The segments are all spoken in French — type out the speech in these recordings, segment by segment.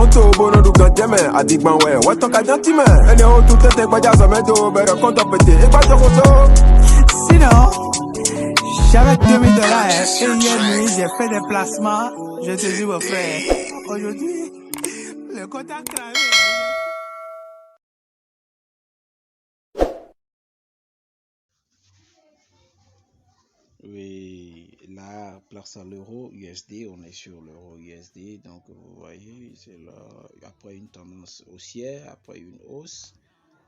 monto bono du ganteme adigban we wato ka jantime ene o tout tete gbaja zamedo bere konto pété e gbaja koso. Sinon, j'avais $2000 et hier nuit j'ai fait des placements. Je te dis mon frère, aujourd'hui le compte a cramé. Oui, là, place à l'euro USD, on est sur l'euro USD, donc vous voyez, c'est là, après une tendance haussière, après une hausse,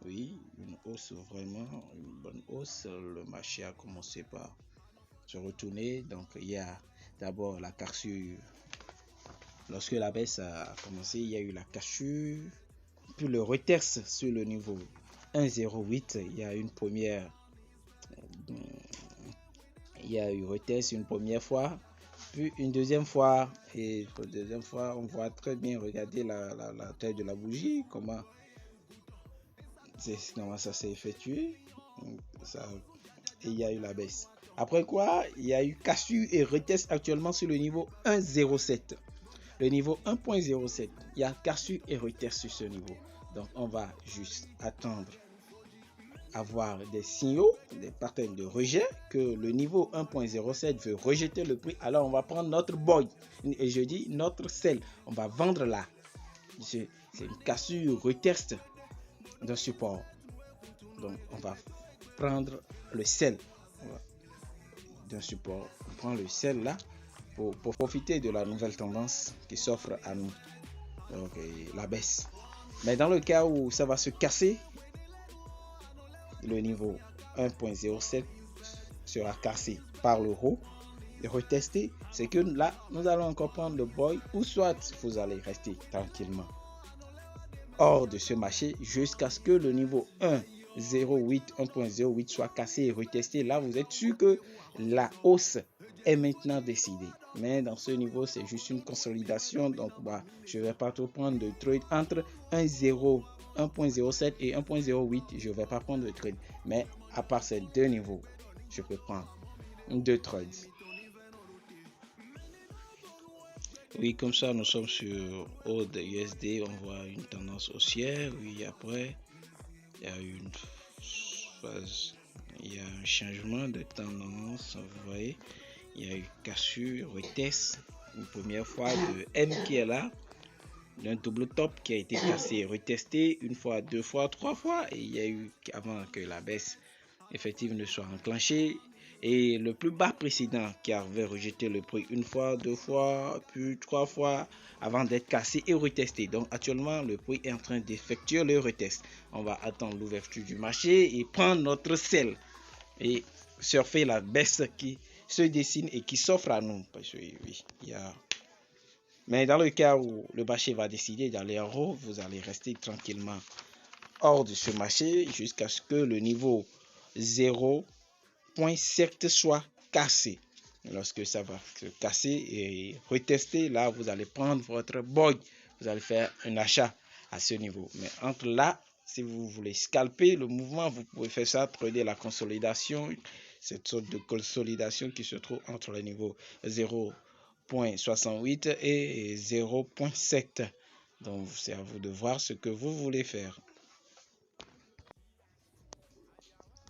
oui, une hausse vraiment, une bonne hausse, le marché a commencé par se retourner, donc il y a d'abord la cassure, lorsque la baisse a commencé, il y a eu la cassure, puis le retest sur le niveau 1,08, il y a une première... Il y a eu retest une première fois, puis une deuxième fois, et pour la deuxième fois, on voit très bien, regardez la taille de la bougie, comment ça s'est effectué, et il y a eu la baisse. Après quoi, il y a eu cassure et retest actuellement sur le niveau 1,07. Le niveau 1.07, il y a cassure et retest sur ce niveau. Donc on va juste attendre avoir des signaux, des patterns de rejet, que le niveau 1.07 veut rejeter le prix, alors on va prendre notre buy, et je dis notre sell, on va vendre là. C'est une cassure retest d'un support, donc on va prendre le sell d'un support, on prend le sell là pour profiter de la nouvelle tendance qui s'offre à nous, donc la baisse. Mais dans le cas où ça va se casser, le niveau 1.07 sera cassé par l'euro et retesté, c'est que là nous allons encore prendre le buy, ou soit vous allez rester tranquillement hors de ce marché jusqu'à ce que le niveau 1.08 soit cassé et retesté. Là vous êtes sûr que la hausse est maintenant décidée, mais dans ce niveau c'est juste une consolidation, donc je vais pas trop prendre de trade entre 1.07 et 1.08, je vais pas prendre de trade, mais à part ces deux niveaux je peux prendre deux trades. Oui, comme ça nous sommes sur Old USD, on voit une tendance haussière. Oui, après il y a une phase, il y a un changement de tendance, vous voyez, il y a eu cassure, retest une première fois de M qui est là, d'un double top qui a été cassé, retesté une fois, deux fois, trois fois, et il y a eu, avant que la baisse effective ne soit enclenchée, et le plus bas précédent qui avait rejeté le prix une fois, deux fois, puis trois fois avant d'être cassé et retesté. Donc actuellement le prix est en train d'effectuer le retest. On va attendre l'ouverture du marché et prendre notre sell et surfer la baisse qui se dessine et qui s'offre à nous, parce que oui, il y a... Mais dans le cas où le marché va décider d'aller en haut, vous allez rester tranquillement hors de ce marché jusqu'à ce que le niveau 0.7 soit cassé. Lorsque ça va se casser et retester, là vous allez prendre votre buy, vous allez faire un achat à ce niveau. Mais entre là, si vous voulez scalper le mouvement, vous pouvez faire ça, trader la consolidation, cette sorte de consolidation qui se trouve entre les niveaux 0.68 et 0.7. Donc c'est à vous de voir ce que vous voulez faire.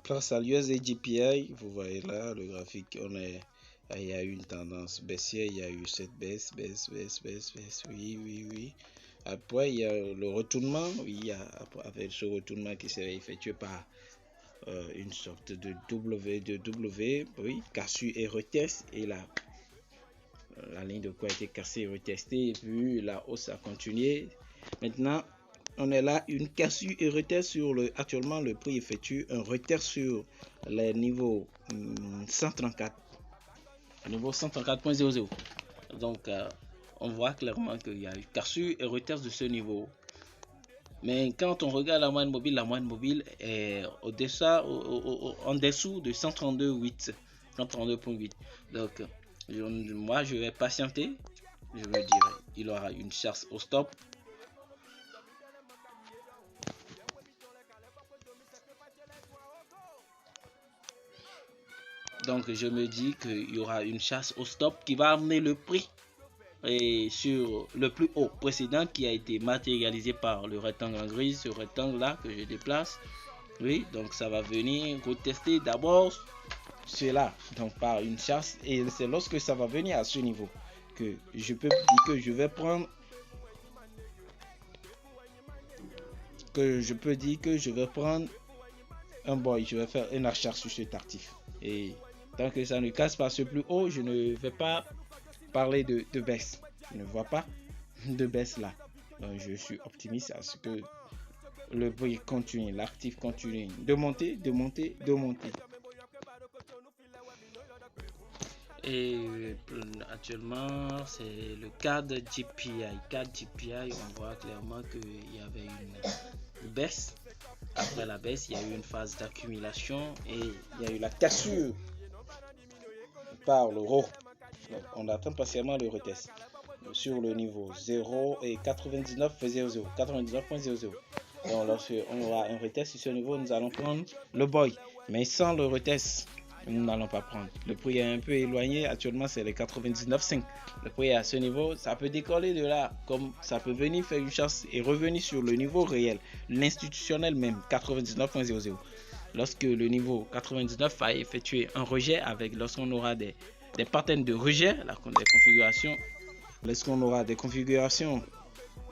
Place à l'USD-JPY, vous voyez là le graphique, il y a eu une tendance baissière, il y a eu cette baisse, oui. Après il y a le retournement, oui, avec ce retournement qui s'est effectué par une sorte de W, oui, cassure et retest, et la ligne de quoi a été cassée et retestée, et puis la hausse a continué. Maintenant on est là, une cassure et retest sur actuellement le prix effectue un retest sur les niveaux 134, niveau 134.00. Donc on voit clairement qu'il y a une cassure et retest de ce niveau. Mais quand on regarde la moyenne mobile est en dessous de 132.8. Donc moi je vais patienter, je me dirais il aura une chasse au stop. Donc je me dis qu'il y aura une chasse au stop qui va amener le prix et sur le plus haut précédent qui a été matérialisé par le rectangle en gris, ce rectangle là que je déplace. Oui, donc ça va venir retester d'abord cela, donc par une chasse, et c'est lorsque ça va venir à ce niveau que je peux dire que je vais prendre, un boy, je vais faire un achat sur cet actif, et tant que ça ne casse pas ce plus haut, je ne vais pas parler de baisse, je ne vois pas de baisse là, donc je suis optimiste à ce que le prix continue, l'actif continue de monter, de monter, de monter. Et actuellement, c'est le cadre GPI. Cadre GPI, on voit clairement qu'il y avait une baisse. Après la baisse, il y a eu une phase d'accumulation et il y a eu la cassure par le haut. Donc, on attend patiemment le retest sur le niveau 0 et 99.00. 99.00. Donc, lorsque on aura un retest sur ce niveau, nous allons prendre le boy. Mais sans le retest, nous n'allons pas prendre. Le prix est un peu éloigné. Actuellement, c'est les 99.5. Le prix est à ce niveau. Ça peut décoller de là, comme ça peut venir faire une chasse et revenir sur le niveau réel, l'institutionnel même, 99.00. Lorsque le niveau 99 va effectuer un rejet, lorsqu'on aura des patterns de rejet, des configurations, lorsqu'on aura des configurations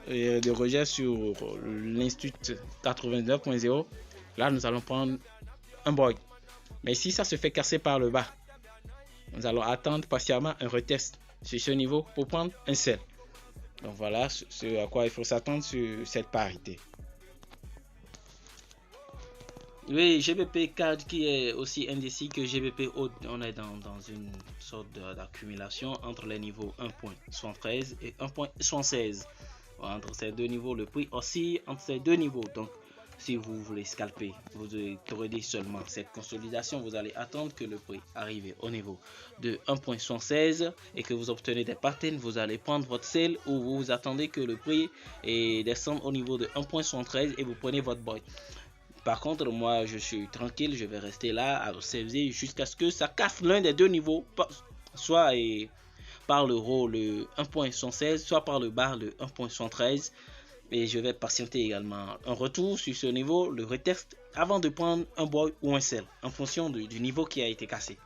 de rejet sur l'institut 89.0, là nous allons prendre un boy. Mais si ça se fait casser par le bas, nous allons attendre patiemment un retest sur ce niveau pour prendre un sell. Donc voilà ce à quoi il faut s'attendre sur cette parité. Oui, GBP CAD qui est aussi indécis que GBP haute, on est dans une sorte d'accumulation entre les niveaux 1.73 et 1.76. Entre ces deux niveaux, le prix oscille entre ces deux niveaux. Donc, si vous voulez scalper, vous trader seulement cette consolidation, vous allez attendre que le prix arrive au niveau de 1.76 et que vous obtenez des patterns, vous allez prendre votre sell ou vous attendez que le prix descende au niveau de 1.73 et vous prenez votre buy. Par contre, moi, je suis tranquille, je vais rester là à observer jusqu'à ce que ça casse l'un des deux niveaux, soit par le haut, le 1.76, soit par le bas, le 1.73. Et je vais patienter également un retour sur ce niveau, le retest, avant de prendre un buy ou un sell, en fonction du niveau qui a été cassé.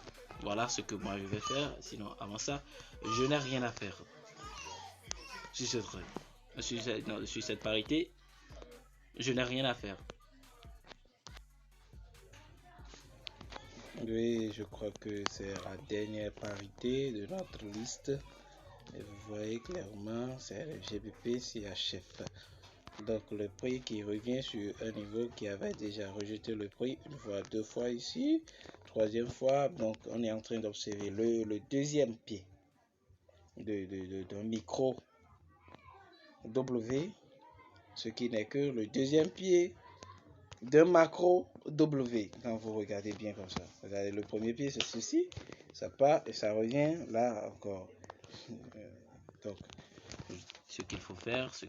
Voilà ce que moi je vais faire, sinon avant ça, je n'ai rien à faire sur cette parité. Je n'ai rien à faire. Oui, je crois que c'est la dernière parité de notre liste. Et vous voyez clairement, c'est le GBP CHF. Donc le prix qui revient sur un niveau qui avait déjà rejeté le prix une fois, deux fois ici, troisième fois. Donc on est en train d'observer le deuxième pied d'un micro W, ce qui n'est que le deuxième pied d'un macro W. Quand vous regardez bien comme ça, regardez, le premier pied c'est ceci, ça part et ça revient là encore. Donc ce qu'il faut faire, ce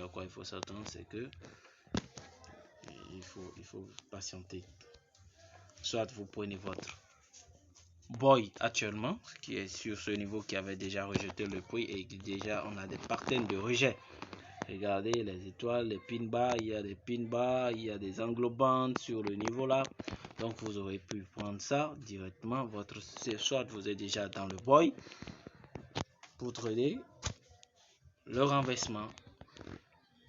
à quoi il faut s'attendre, c'est que il faut patienter. Soit vous prenez votre boy actuellement, qui est sur ce niveau qui avait déjà rejeté le prix et déjà on a des patterns de rejet. Regardez les étoiles, les pin bas, il y a des pin bas, il y a des englobantes sur le niveau là. Donc vous aurez pu prendre ça directement. Soit vous êtes déjà dans le boy pour trader le renversement.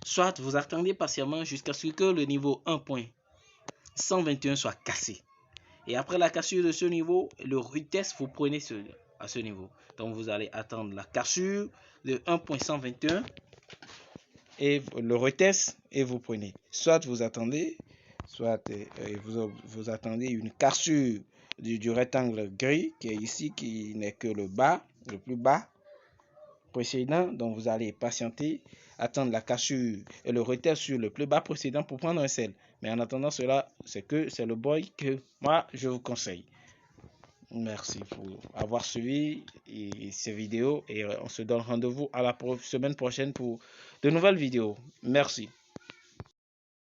Soit vous attendez patiemment jusqu'à ce que le niveau 1.121 soit cassé. Et après la cassure de ce niveau, le retest, vous prenez à ce niveau. Donc vous allez attendre la cassure de 1.121 et le retest et vous prenez. Soit vous attendez, soit vous attendez une cassure du rectangle gris qui est ici, qui n'est que le bas, le plus bas précédent. Donc vous allez patienter, attendre la cassure et le retest sur le plus bas précédent pour prendre un sell. Mais en attendant cela, c'est le boy que moi je vous conseille. Merci pour avoir suivi ces vidéos et on se donne rendez-vous à la semaine prochaine pour de nouvelles vidéos. Merci.